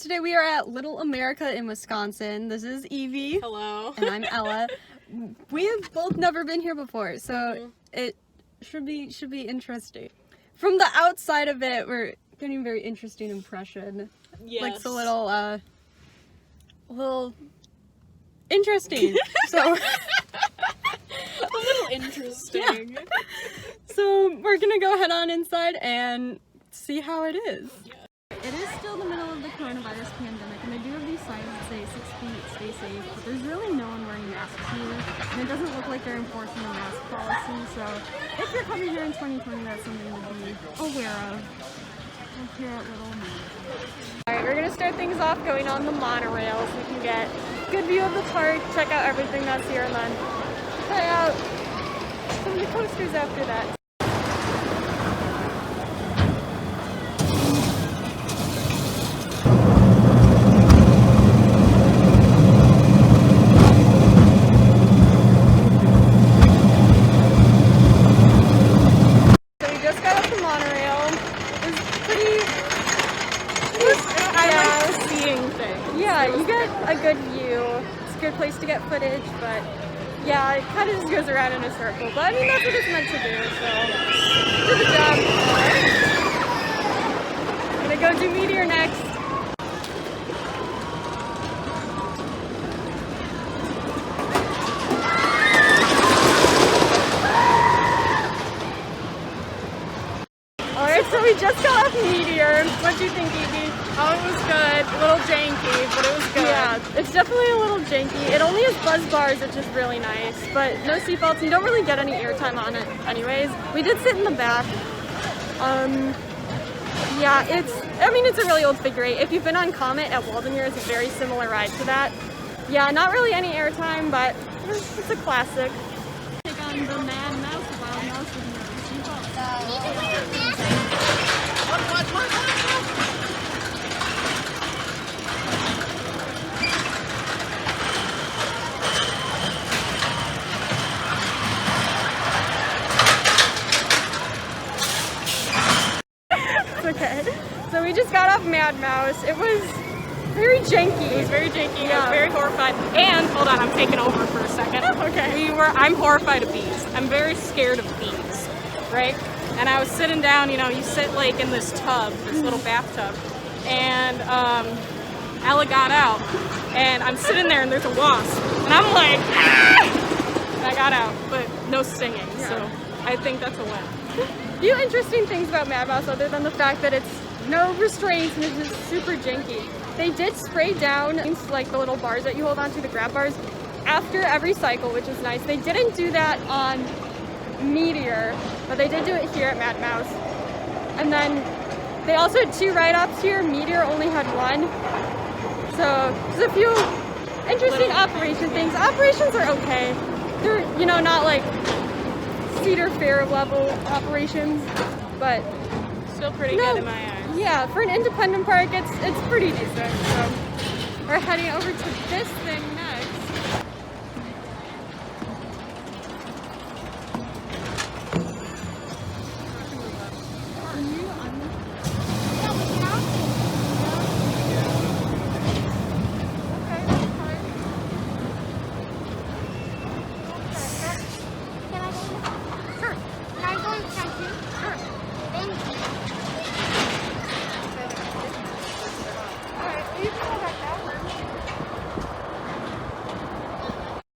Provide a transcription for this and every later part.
today we are at Little Amerrika in Wisconsin. This is Evie. Hello. And I'm Ella. We have both never been here before, so it should be interesting. From the outside of it, we're getting a very interesting impression. Yes. Like it's a little interesting. So a little interesting. Yeah. So we're gonna go head on inside and see how it is. Yeah. It is still the middle of the coronavirus pandemic, and they do have these signs that say 6 feet, stay safe, but there's really no one wearing masks here, and it doesn't look like they're enforcing a mask policy, so if you're coming here in 2020, that's something to be aware of. Here at Little Amerrika. Alright, we're going to start things off going on the monorail so we can get a good view of the park, check out everything that's here, and then try out some of the coasters after that. Yeah, you get a good view. It's a good place to get footage, but yeah, it kind of just goes around in a circle. But I mean, that's what it's meant to do, so do the job. I'm gonna go do Meteor next. Alright, so we just got off Meteor. What'd you think, Evie? Oh, it was good. A little janky, but it was good. Yeah, it's definitely a little janky. It only has buzz bars, which is really nice, but no seatbelts. You don't really get any airtime on it anyways. We did sit in the back. Yeah, it's a really old figure eight. If you've been on Comet at Walden-Muir, it's a very similar ride to that. Yeah, not really any airtime, but it's a classic. Take on the Mad Mouse, Wild Mouse with no seatbelts. Okay, so we just got off Mad Mouse. It was very janky. It was very janky. Yeah. I was very horrified. And hold on, I'm taking over for a second. Okay. I'm horrified of bees. I'm very scared of bees, right? And I was sitting down. You know, you sit like in this tub, this little bathtub, and Ella got out, and I'm sitting there, and there's a wasp, and I'm like, ah! And I got out, but no stinging. Yeah. So I think that's a win. Few interesting things about Mad Mouse other than the fact that it's no restraints and it's just super janky. They did spray down like the little bars that you hold onto, the grab bars, after every cycle, which is nice. They didn't do that on Meteor, but they did do it here at Mad Mouse. And then they also had 2 ride-ups here. Meteor only had 1. So there's a few interesting operation things. Operations are okay. They're, you know, not like Cedar Fair level operations, but Still pretty good in my eyes. Yeah, for an independent park, it's pretty decent. So we're heading over to this thing next.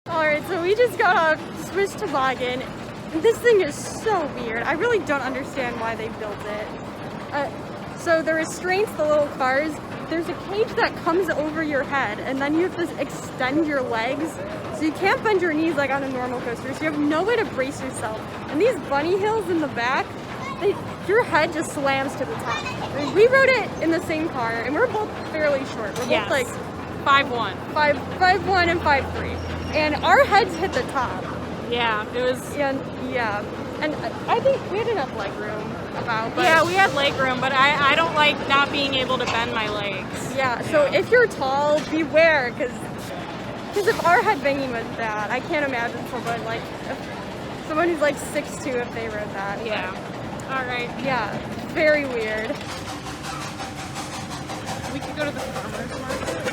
Alright, so we just got off Swiss Toboggan. This thing is so weird. I really don't understand why they built it. So the restraints, the little cars, there's a cage that comes over your head, and then you have to extend your legs. So you can't bend your knees like on a normal coaster, so you have no way to brace yourself. And these bunny hills in the back, your head just slams to the top. We rode it in the same car, and we're both fairly short. We're both like 5'1". 5'1" and 5'3". And our heads hit the top. Yeah, it was. And yeah, and I think we had enough leg room about. But yeah, we had leg room, but I don't like not being able to bend my legs. Yeah, so if you're tall, beware, because if our headbanging was bad, I can't imagine someone who's like 6'2" if they rode that. Yeah. All right. Yeah, very weird. we could go to the farmer's market.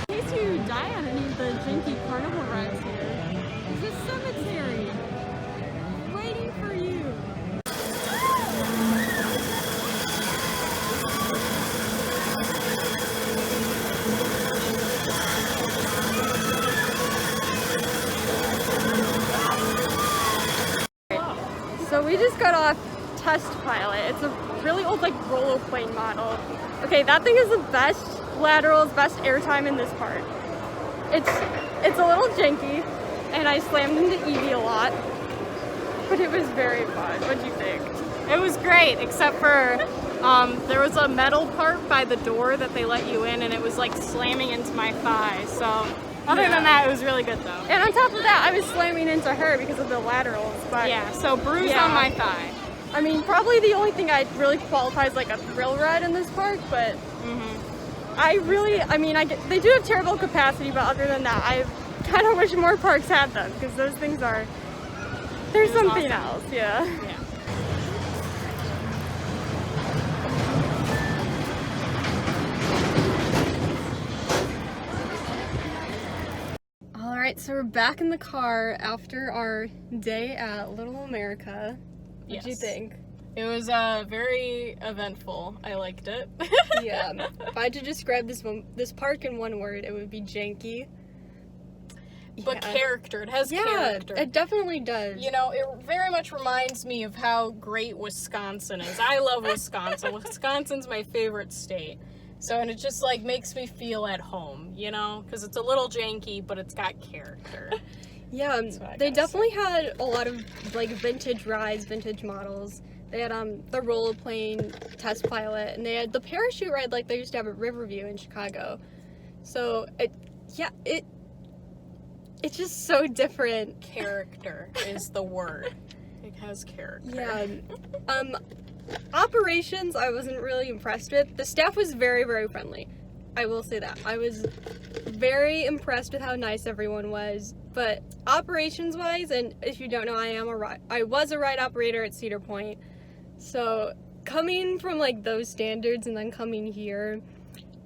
In case you die on any of the Janky carnival rides here, there's a cemetery waiting for you. So we just got off Test Pilot. It's a really old like rollerplane model. Okay, that thing is the best laterals, best airtime in this park. It's a little janky, and I slammed into Evie a lot, but it was very fun. What'd you think? It was great, except for there was a metal part by the door that they let you in, and it was like slamming into my thigh. So other than that, it was really good though. And on top of that, I was slamming into her because of the laterals. But Yeah, so bruise on my thigh. I mean, probably the only thing I really qualifies like a thrill ride in this park, but they do have terrible capacity, but other than that, I kind of wish more parks had them because those things there's something else, yeah. Alright, so we're back in the car after our day at Little Amerrika. What do you think? It was very eventful. I liked it. Yeah, if I had to describe this park in one word, it would be janky. But character. It has character. Yeah, it definitely does. You know, it very much reminds me of how great Wisconsin is. I love Wisconsin. Wisconsin's my favorite state. So, and it just like makes me feel at home, you know? Because it's a little janky, but it's got character. Yeah, they definitely had a lot of like vintage rides, vintage models. They had the rollerplane Test Pilot, and they had the parachute ride like they used to have at Riverview in Chicago. So it's just so different. Character is the word. It has character. Yeah. Operations, I wasn't really impressed with. The staff was very, very friendly. I will say that. I was very impressed with how nice everyone was. But operations-wise, and if you don't know, I was a ride operator at Cedar Point. So coming from like those standards and then coming here,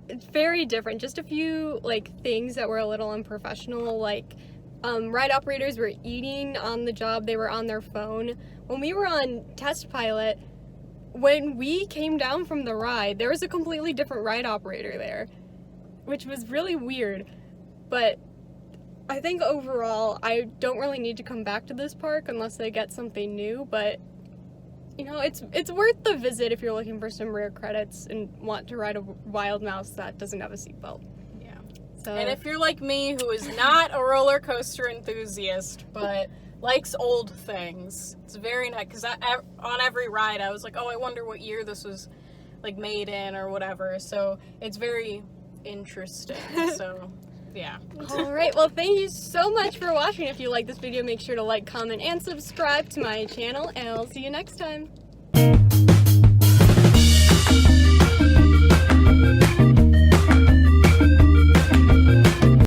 it's very different. Just a few like things that were a little unprofessional, like ride operators were eating on the job. They were on their phone. When we were on Test Pilot, when we came down from the ride, there was a completely different ride operator there, which was really weird. But I think overall, I don't really need to come back to this park unless I get something new, but you know, it's worth the visit if you're looking for some rare credits and want to ride a wild mouse that doesn't have a seatbelt. Yeah. So, and if you're like me, who is not a roller coaster enthusiast, but likes old things, it's very nice, because on every ride, I was like, oh, I wonder what year this was like made in or whatever, so it's very interesting, so... Yeah. Alright, well thank you so much for watching. If you like this video, make sure to like, comment, and subscribe to my channel, and I'll see you next time.